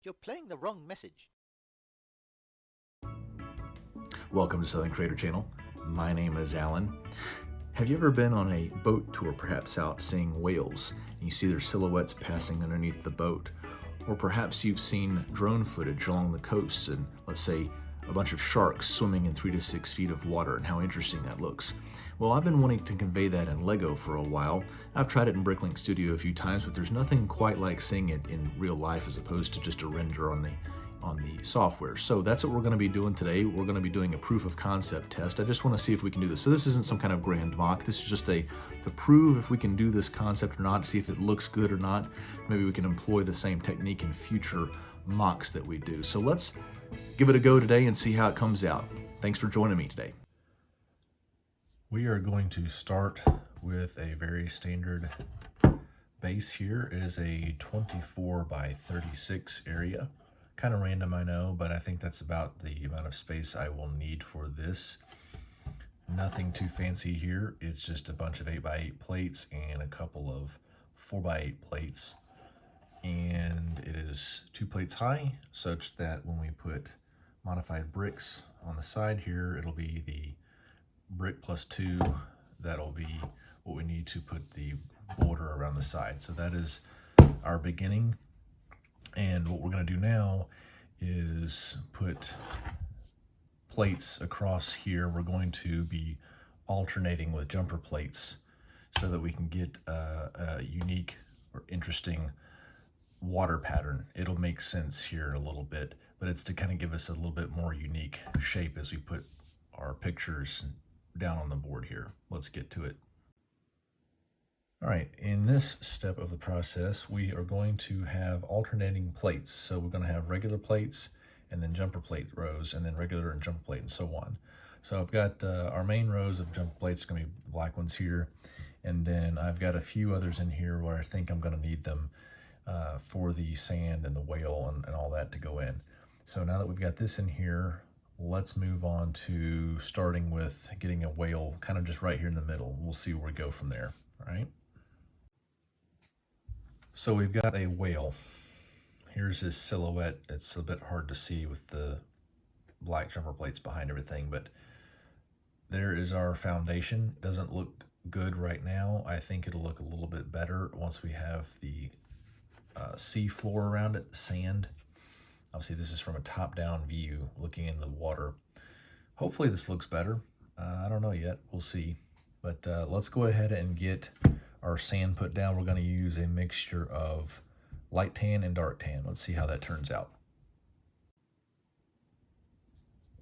You're playing the wrong message. Welcome to Southern Creator Channel. My name is Alan. Have you ever been on a boat tour, perhaps out seeing whales, and you see their silhouettes passing underneath the boat? Or perhaps you've seen drone footage along the coasts and, let's say, a bunch of sharks swimming in 3 to 6 feet of water, and how interesting that looks. Well, I've been wanting to convey that in Lego for a while. I've tried it in Bricklink Studio a few times, but there's nothing quite like seeing it in real life as opposed to just a render on the software. So that's what we're going to be doing today. We're going to be doing a proof of concept test. I just want to see if we can do this. So this isn't some kind of grand mock. This is just to prove if we can do this concept or not, to see if it looks good or not. Maybe we can employ the same technique in future mocks that we do. So let's give it a go today and see how it comes out. Thanks for joining me today. We are going to start with a very standard base here. It is a 24 by 36 area. Kind of random, I know, but I think that's about the amount of space I will need for this. Nothing too fancy here. It's just a bunch of 8x8 plates and a couple of 4x8 plates. And it is 2 plates high, such that when we put modified bricks on the side here, it'll be the brick plus 2. That'll be what we need to put the border around the side. So that is our beginning. And what we're going to do now is put plates across here. We're going to be alternating with jumper plates so that we can get a unique or interesting water pattern. It'll make sense here a little bit, but it's to kind of give us a little bit more unique shape as we put our pictures down on the board here. Let's get to it. All right, in this step of the process, we are going to have alternating plates. So we're going to have regular plates and then jumper plate rows, and then regular and jumper plate, and so on. So I've got our main rows of jumper plates, going to be black ones here, and then I've got a few others in here where I think I'm going to need them for the sand and the whale and all that to go in. So now that we've got this in here, let's move on to starting with getting a whale kind of just right here in the middle. We'll see where we go from there, all right? So we've got a whale. Here's his silhouette. It's a bit hard to see with the black jumper plates behind everything, but there is our foundation. It doesn't look good right now. I think it'll look a little bit better once we have the sea floor around it, the sand. Obviously this is from a top-down view looking into the water. Hopefully this looks better. I don't know yet, we'll see. But let's go ahead and get our sand put down. We're going to use a mixture of light tan and dark tan. Let's see how that turns out.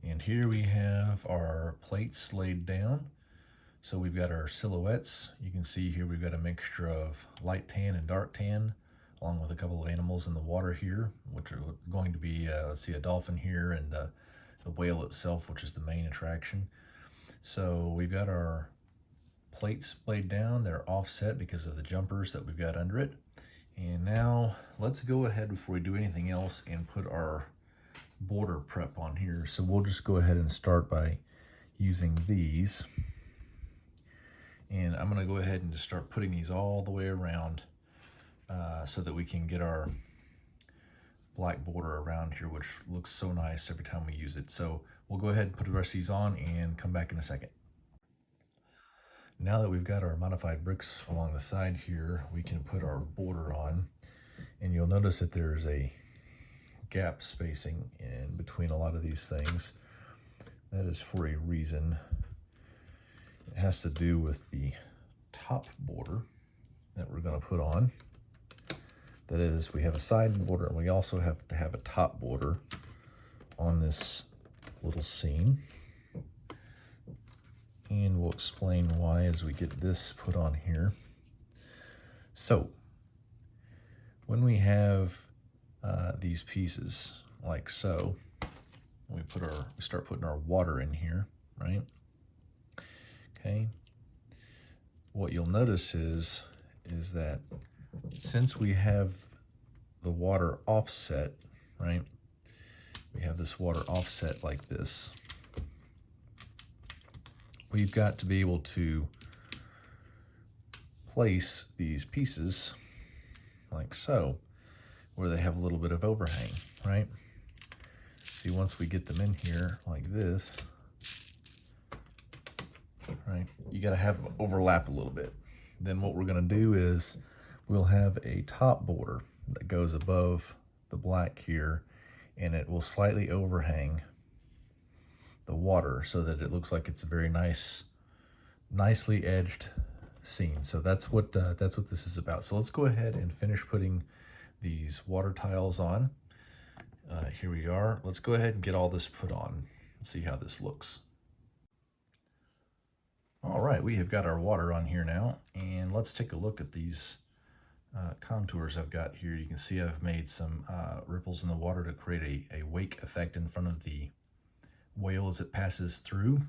And here we have our plates laid down. So we've got our silhouettes. You can see here we've got a mixture of light tan and dark tan, along with a couple of animals in the water here, which are going to be, let's see, a dolphin here and the whale itself, which is the main attraction. So we've got our plates laid down. They're offset because of the jumpers that we've got under it. And now let's go ahead before we do anything else and put our border prep on here. So we'll just go ahead and start by using these. And I'm going to go ahead and just start putting these all the way around so that we can get our black border around here, which looks so nice every time we use it. So we'll go ahead and put the rest of these on and come back in a second. Now that we've got our modified bricks along the side here, we can put our border on, and you'll notice that there's a gap spacing in between a lot of these things. That is for a reason. It has to do with the top border that we're going to put on. That is, we have a side border and we also have to have a top border on this little scene. And we'll explain why as we get this put on here. So when we have these pieces like so, we start putting our water in here, right? Okay. What you'll notice is that since we have the water offset, right? We have this water offset like this. We've got to be able to place these pieces like so, where they have a little bit of overhang, right? See, once we get them in here like this, right, you gotta have them overlap a little bit. Then what we're gonna do is we'll have a top border that goes above the black here, and it will slightly overhang the water so that it looks like it's a very nicely edged scene. So that's what this is about. So let's go ahead and finish putting these water tiles on. Here we are. Let's go ahead and get all this put on and see how this looks. All right, we have got our water on here now, and let's take a look at these contours I've got here. You can see I've made some ripples in the water to create a wake effect in front of the whale as it passes through.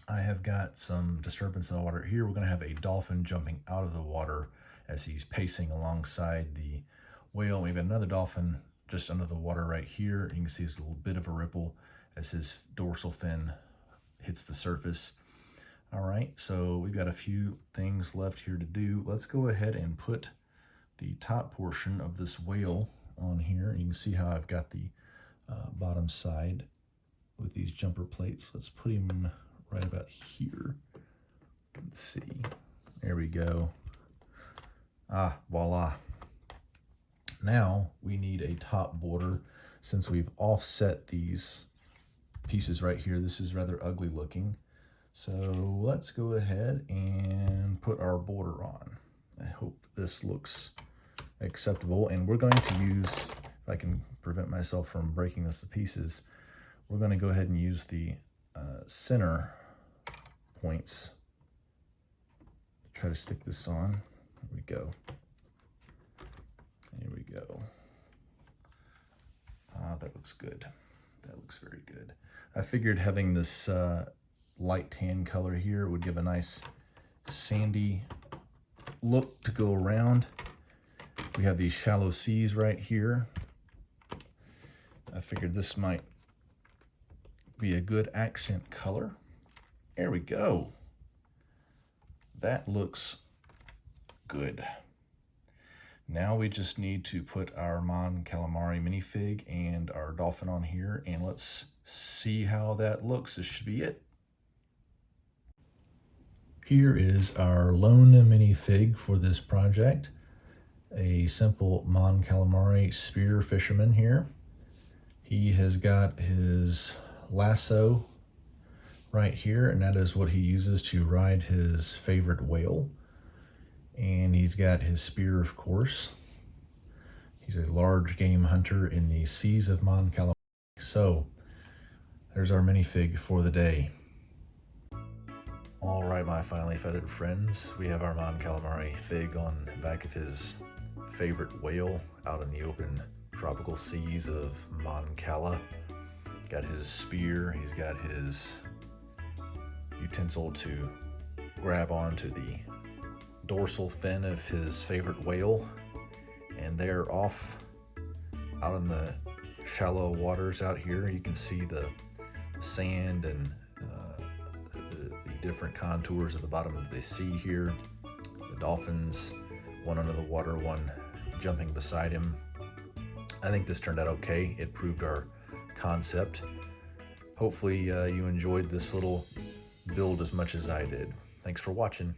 I have got some disturbance in the water here. We're going to have a dolphin jumping out of the water as he's pacing alongside the whale. We have another dolphin just under the water right here. You can see there's a little bit of a ripple as his dorsal fin hits the surface. All right, so we've got a few things left here to do. Let's go ahead and put the top portion of this whale on here. You can see how I've got the bottom side with these jumper plates. Let's put him right about here. Let's see. There we go. Ah, voila. Now we need a top border. Since we've offset these pieces right here, this is rather ugly looking. So let's go ahead and put our border on. I hope this looks acceptable. And we're going to use, if I can prevent myself from breaking this to pieces, we're going to go ahead and use the center points to try to stick this on. Here we go. Here we go. Ah, that looks good. That looks very good. I figured having this light tan color here would give a nice sandy look to go around. We have these shallow seas right here. I figured this might be a good accent color. There we go. That looks good. Now we just need to put our Mon Calamari minifig and our dolphin on here, and let's see how that looks. This should be it. Here is our lone minifig for this project. A simple Mon Calamari spear fisherman here. He has got his lasso right here, and that is what he uses to ride his favorite whale. And he's got his spear, of course. He's a large game hunter in the seas of Mon Cala. So there's our minifig for the day. All right, my finely feathered friends, we have our Mon Calamari fig on the back of his favorite whale out in the open tropical seas of Mon Cala. Got his spear, he's got his utensil to grab onto the dorsal fin of his favorite whale, and they're off out in the shallow waters out here. You can see the sand and the different contours at the bottom of the sea here. The dolphins, one under the water, one jumping beside him. I think this turned out okay. It proved our concept. Hopefully you enjoyed this little build as much as I did. Thanks for watching.